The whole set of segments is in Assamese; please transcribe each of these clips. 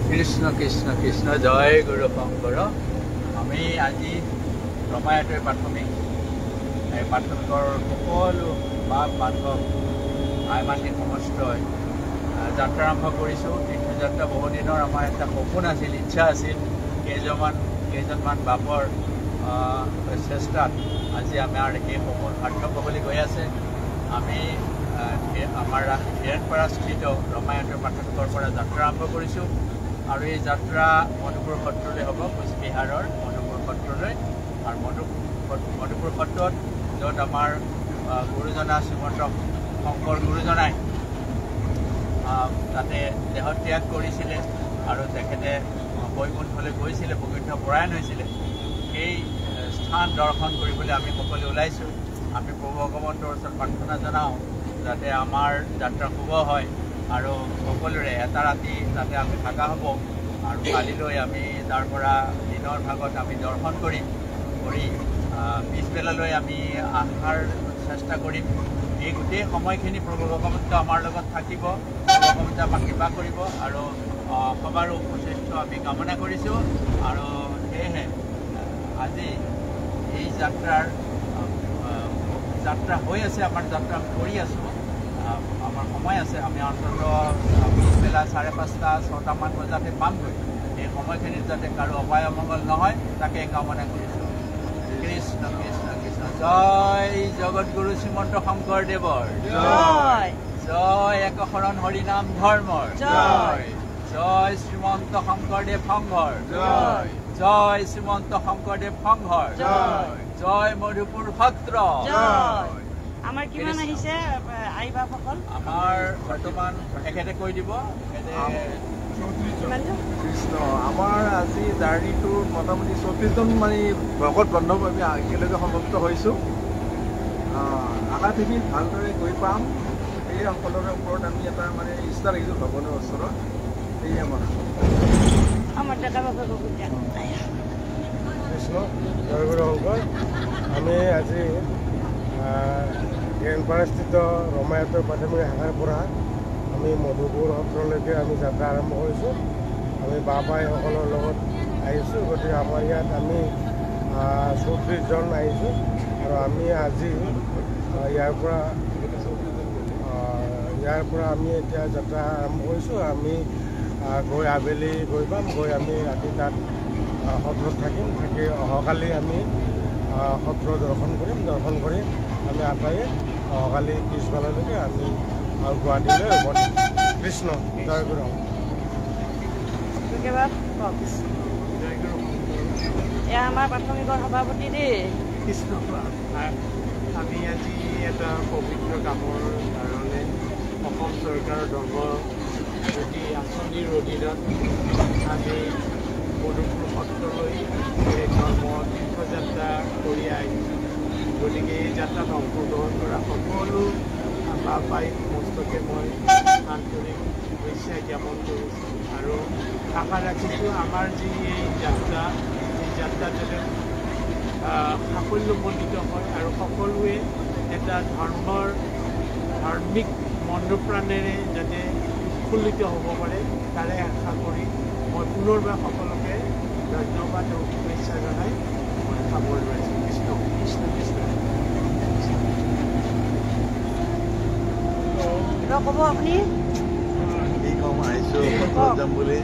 কৃষ্ণ কৃষ্ণ কৃষ্ণ জয় গুৰু শংকৰ আমি আজি ৰমায়তৰ প্ৰাথমিকৰ সকলো বাপ বান্ধৱ আই মাতৃ সমষ্টই যাত্ৰা আৰম্ভ কৰিছোঁ। তীৰ্থযাত্ৰা বহুদিনৰ আমাৰ এটা সপোন আছিল, ইচ্ছা আছিল। কেইজনমান বাপৰ চেষ্টাত আজি আমাৰ সেই সপোন সাৰ্থক হ'বলৈ গৈ আছে। আমি আমাৰ হিৰেণপাৰাস্থিত ৰমায়তৰ প্ৰাথমিকৰ পৰা যাত্ৰা আৰম্ভ কৰিছোঁ আৰু এই যাত্ৰা মধুপুৰ সত্ৰলৈ হ'ব, কোচবিহাৰৰ মধুপুৰ সত্ৰলৈ। আৰু মধুপুৰ সত্ৰত য'ত আমাৰ গুৰুজনা শ্ৰীমন্ত শংকৰ গুৰুজনাই তাতে দেহত্যাগ কৰিছিলে আৰু তেখেতে বৈকুণ্ঠলৈ গৈছিলে, বৈকুণ্ঠ পৰায়ণ হৈছিলে। সেই স্থান দৰ্শন কৰিবলৈ আমি সকলোৱে ওলাইছোঁ। আমি প্ৰভু ভগৱন্তৰ ওচৰত প্ৰাৰ্থনা জনাওঁ যাতে আমাৰ যাত্ৰা শুভ হয় আৰু সকলোৰে এটা ৰাতি তাতে আমি থকা হ'ব। আৰু কালিলৈ আমি তাৰ পৰা দিনৰ ভাগত আমি দৰ্শন কৰি পিছবেলালৈ আমি অহাৰ চেষ্টা কৰিম। এই গোটেই সময়খিনি প্ৰভু ভগৱন্ত আমাৰ লগত থাকিব, প্ৰভু ভগৱন্তে আমাক কৃপা কৰিব আৰু সবাৰো সুস্বাস্থ্য আমি কামনা কৰিছোঁ। আৰু সেয়েহে আজি এই যাত্ৰা হৈ আছে, আমাৰ যাত্ৰা কৰি আছোঁ। আমাৰ সময় আছে, আমি অন্ততঃ পিছবেলা 5:30-6টামান বজাতে পামগৈ। এই সময়খিনিত যাতে কাৰো অপায় অমংগল নহয় তাকে কামনা কৰিছোঁ। কৃষ্ণ কৃষ্ণ কৃষ্ণ জয় জগতগুৰু শ্ৰীমন্ত শংকৰদেৱৰ জয়, জয় একশৰণ হৰিনাম ধৰ্মৰ জয়, জয় শ্ৰীমন্ত শংকৰদেৱ সংঘৰ জয়, জয় শ্ৰীমন্ত শংকৰদেৱ সংঘৰ জয়, জয় মধুপুৰ সত্ৰ জয়। আমাৰ কিমান আহিছে আইবাসকল? আমাৰ বৰ্তমান এখেতে কৈ দিব। কৃষ্ণ আমাৰ আজি জাৰ্ণিটোৰ মোটামুটি 34জন মানে ভকত বান্ধৱ আমি একেলগে সমাপ্ত হৈছোঁ। আশা থাকি ভালদৰে গৈ পাম, সেই সকলোৰে ওপৰত আমি এটা মানে ইচ্ছা ৰাখিছোঁ ভগৱানৰ ওচৰত। সেয়ে আমাৰ কৃষ্ণ জয় গুৰু শংকৰ। আমি আজি হিৰেণপাৰাস্থিত ৰমায়তৰ প্ৰাথমিক শাখাৰ পৰা আমি মধুপুৰ সত্ৰলৈকে আমি যাত্ৰা আৰম্ভ কৰিছোঁ। আমি বাপাইসকলৰ লগত আহিছোঁ, গতিকে আমাৰ ইয়াত আমি 34জন আহিছোঁ আৰু আমি আজি ইয়াৰ পৰা আমি এতিয়া যাত্ৰা আৰম্ভ কৰিছোঁ। আমি গৈ আবেলি গৈ পাম, গৈ আমি ৰাতি তাত সত্ৰত থাকিম, থাকি অহাকালি আমি সত্ৰ দৰ্শন কৰিম, দৰ্শন কৰি আমি আটাইয়ে অহাকালি পিছবেলালৈকে আমি গুৱাহাটীলৈ উভতিম। কৃষ্ণ জয় গুৰু। এয়া আমাৰ প্ৰাথমিকৰ সভাপতি দেই। কৃষ্ণ আমি আজি এটা পবিত্ৰ কামৰ কাৰণে অসম চৰকাৰৰ ধৰ্মজ্যোতি আঁচনিৰ অধীনত আমি মধুপুৰ সত্ৰলৈ এই ধৰ্ম তীৰ্থযাত্ৰা কৰি আহিছোঁ। গতিকে এই যাত্ৰাত অংশগ্ৰহণ কৰা সকলো বাপাই সমস্তকে মই আন্তৰিক শুভেচ্ছা জ্ঞাপন কৰিছোঁ আৰু আশা ৰাখিছোঁ আমাৰ যি এই যাত্ৰা যাতে সাফল্যমণ্ডিত হয় আৰু সকলোৱে এটা ধাৰ্মিক মনোপ্ৰাণেৰে যাতে উৎফুল্লিত হ'ব পাৰে তাৰে আশা কৰি মই পুনৰবাৰ সকলোকে ধন্যবাদ আৰু শুভেচ্ছা জনাই মই সামৰি লৈছোঁ। কৃষ্ণ কৃষ্ণ কৃষ্ণ। ক'ব আপুনি? কি ক'ম, আহিছোঁ সত্ৰত যাম বুলি,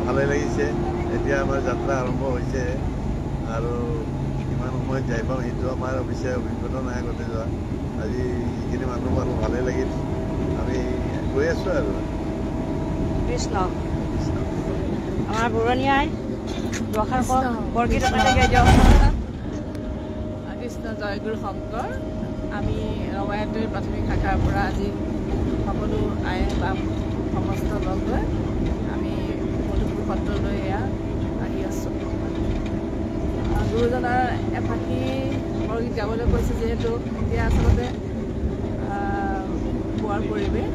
ভালেই লাগিছে। এতিয়া আমাৰ যাত্ৰা আৰম্ভ হৈছে আৰু কিমান সময়ত যাই পাম সেইটো আমাৰ অৱশ্যে অভিজ্ঞতা নাই আগতে যোৱা। আজি যিখিনি মানুহ পালোঁ ভালেই লাগিল, আমি গৈ আছোঁ আৰু। কৃষ্ণ আমাৰ বুৰণীয়াই বৰগীত এটা গাই দিয়ক। কৃষ্ণ জয় গুৰু শংকৰ। আমি ৰমায়তৰ প্ৰাথমিক শাখাৰ পৰা আজি সকলো আই বা সমস্ত লগ হৈ আমি মধুপুৰ সত্ৰলৈ এয়া আহি আছোঁ। গুৰুজনাৰ এফাঁকি বৰগীত গাবলৈ কৈছে যিহেতু এতিয়া আচলতে পোৱাৰ পৰিৱেশ।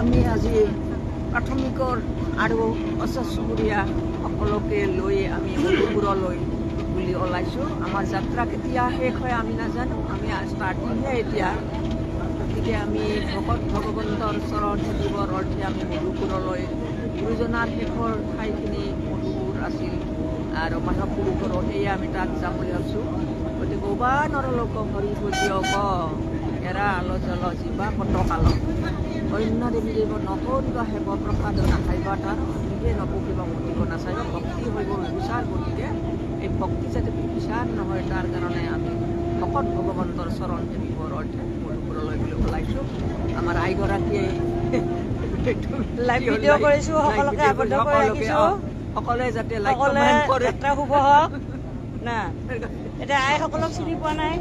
আমি আজি প্ৰাথমিকৰ আৰু ওচৰ চুবুৰীয়া সকলোকে লৈ আমি মধুপুৰলৈ বুলি ওলাইছোঁ। আমাৰ যাত্ৰা কেতিয়া শেষ হয় আমি নাজানো, আমি ষ্টাৰ্টিংহে এতিয়া। গতিকে আমি ভকত ভগৱন্তৰ চৰণ দিবৰ অৰ্থে আমি মধুপুৰলৈ, গুৰুজনাৰ শেষৰ ঠাইখিনি মধুপুৰ আছিল আৰু মাধৱপুৰুষৰো সেয়ে আমি তাত যাম বুলি ভাবিছোঁ। গতিকে ওবা নৰলোক হৰি বুজিয়ক এৰা আলো জল জীৱা কটকাল অন্য দেৱী দেৱ নকৰিব হেব প্ৰসাদ নাখাইবা তাৰ নিজে নপকিব মতিব নাচাইব। ভক্তি হব বিচাৰ, গতিকে এই ভক্তি যাতে বিচাৰ নহয় তাৰ কাৰণে আমি ভকত ভগৱন্তৰ চৰণ দিবৰ অৰ্থে মধুপুৰলৈ বুলি ওলাইছোঁ। আমাৰ আইগৰাকীয়ে ভিডিঅ' কৰিছোঁ, সকলোকে আবদ্ধ কৰি ৰাখিছোঁ, সকলোৱে যাতে লাইক কমেণ্ট কৰে। যাত্ৰা শুভ হওক না। এতিয়া আইসকলক চিনি পোৱা নাই,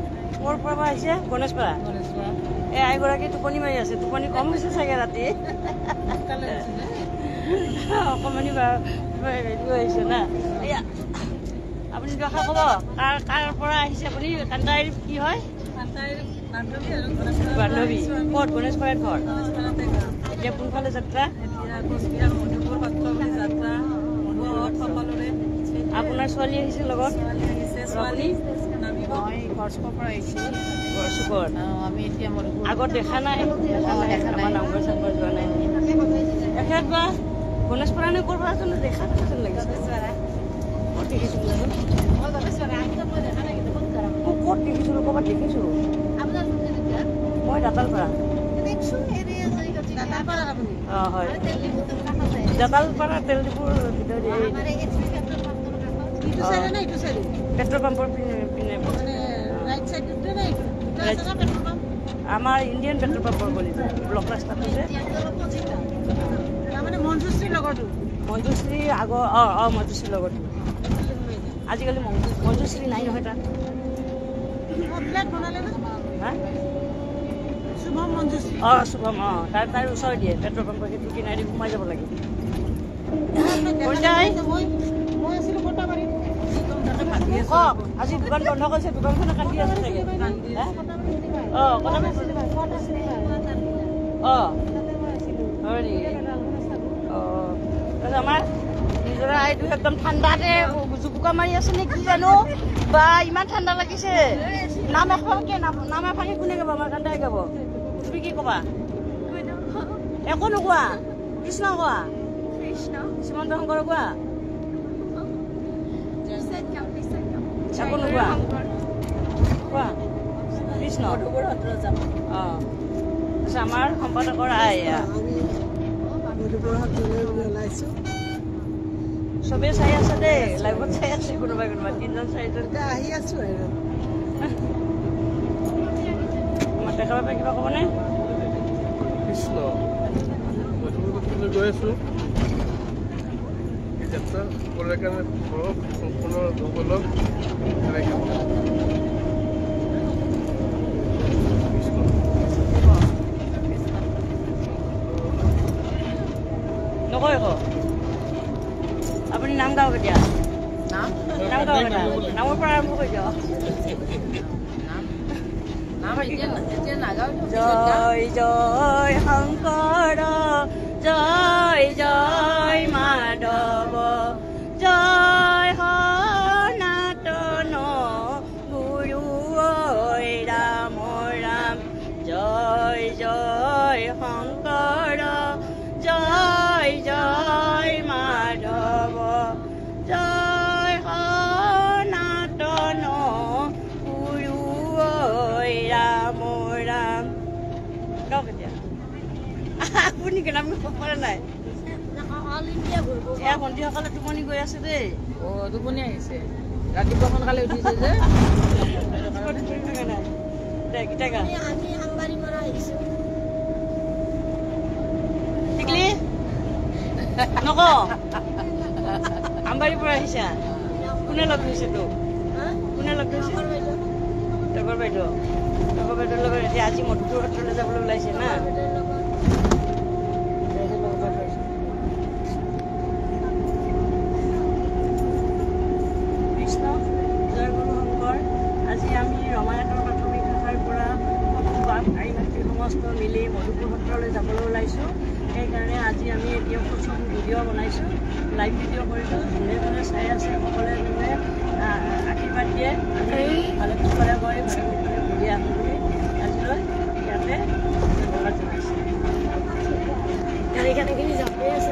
ক'ৰ পৰা আহিছে? গণেশপাৰা। এই আইগৰাকী টোপনি মাৰি আছে, টোপনি কম হৈছে চাগে ৰাতি, অকণমানি হেৰি আহিছে না। এয়া আপুনি দুআষাৰ ক'ব, কাৰ পৰা আহিছে আপুনি? কান্তাইৰ কি হয়? বান্ধৱী। ক'ত? গণেশপাৰাত ঘৰ। এতিয়া কোনফালে যাত্ৰা? আপোনাৰ ছোৱালী আহিছে লগত? মই ঘৰচুকৰ পৰা আহিছোঁ। ঘৰচুকৰ? আমি এতিয়া আগত দেখা নাই, আমাৰ নামঘৰ চামঘৰ যোৱা নাই। এখেত বা গণেশপাৰা নে ক'ৰ পৰা জানো? দেখা নাই যেন লাগিছে। ক'ত দেখিছিলোঁ? ক'ত দেখিছিলোঁ? ক'ৰবাত দেখিছোঁ মই। দাঁতালপাৰা। অঁ হয়, দাঁতালপাৰা তেল ডিপুৰ ভিতৰত পেট্ৰল পাম্পৰ পিনে। আমাৰ ইণ্ডিয়ান পেট্ৰল পাম্পৰ গলি ব্লক ৰাস্তাটো যে মঞ্জুশ্ৰীৰ লগতো। মঞ্জুশ্ৰী আগৰ মঞ্জুশ্ৰীৰ লগতো। আজিকালি মঞ্জুশ্ৰী নাই নহয় তাত। শুভম মঞ্জুশ্ৰী। শুভম তাৰ ওচৰ দিয়ে পেট্ৰল পাম্পৰ সেইটো কিনাৰি সোমাই যাব লাগে। আজি দোকান বন্ধ কৰিছে, দোকানখনে কান্দি আছে চাগে। আমাৰ নিজৰা আইটো একদম ঠাণ্ডাতে জুপুকা মাৰি আছে নে কি জানো, বা ইমান ঠাণ্ডা লাগিছে। নাম এফাকে কোনে গাব? আমাৰ কান্দাই গাব। তুমি কি কবা? একো নোকোৱা? কৃষ্ণ কোৱা? শ্ৰীমন্ত শংকৰ কোৱা? একো নোকোৱা? কোৱা কৃষ্ণ। আমাৰ সম্পাদকৰ আই চবেই চাই আছে দেই, লাইভত চাই আছে কোনোবাই কোনোবাই, 3জন 4জন আহি আছো আৰু। আমাৰ দেখা পাই কিবা ক'বনে? কৃষ্ণ গৈ আছোঁ এই যাত্ৰা সকলোৰে কাৰণে সম্পূৰ্ণ সকলক নকয় আকৌ আপুনি নাম গাওক এতিয়া। নাম গাওক এটা, নামৰ পৰা আৰম্ভ কৰি দিয়ক। জয় জয় শংকৰ, জয় জয় মাধৱ, জয় সনাতন গুৰু ৰাম ৰাম, জয় জয় শংকৰ, জয় জয় মা টোপনি কেনে আমি খবৰ পৰা নাই এয়া ভণ্টিসকলে টোপনি গৈ আছে দেই টোপনি আহিছে ৰাতিপুৱা সোনকালে উঠিছে যে টিকলি নক আমবাৰীৰ পৰা আহিছা কোনে লগ ধৰিছে তোক কোনে লগ ধৰিছে টগৰ বাইদেউ লগত এতিয়া আজি মধুপুৰ সত্ৰলৈ যাবলৈ ওলাইছে না কৃষ্ণ জয় গুৰু শংকৰ আজি আমি ৰমায়ণৰ প্ৰাথমিক শাখাৰ পৰা আই ভাতৃ সমস্ত মিলি মধুপুৰ সত্ৰলৈ যাবলৈ ওলাইছোঁ সেইকাৰণে আজি আমি এতিয়া প্ৰথম ভিডিঅ' বনাইছোঁ লাইভ ভিডিঅ' কৰিছোঁ যোনে যোনে চাই আছে সকলোৱে যোনে আশীৰ্বাদ দিয়ে আমি ভালে কুশলে গৈ ভালে কুশলে ঘূৰি আহোঁ বুলি আজিলৈ ইয়াতে ধন্যবাদ জনাইছোঁ গাড়ীখিনি যাবই আছে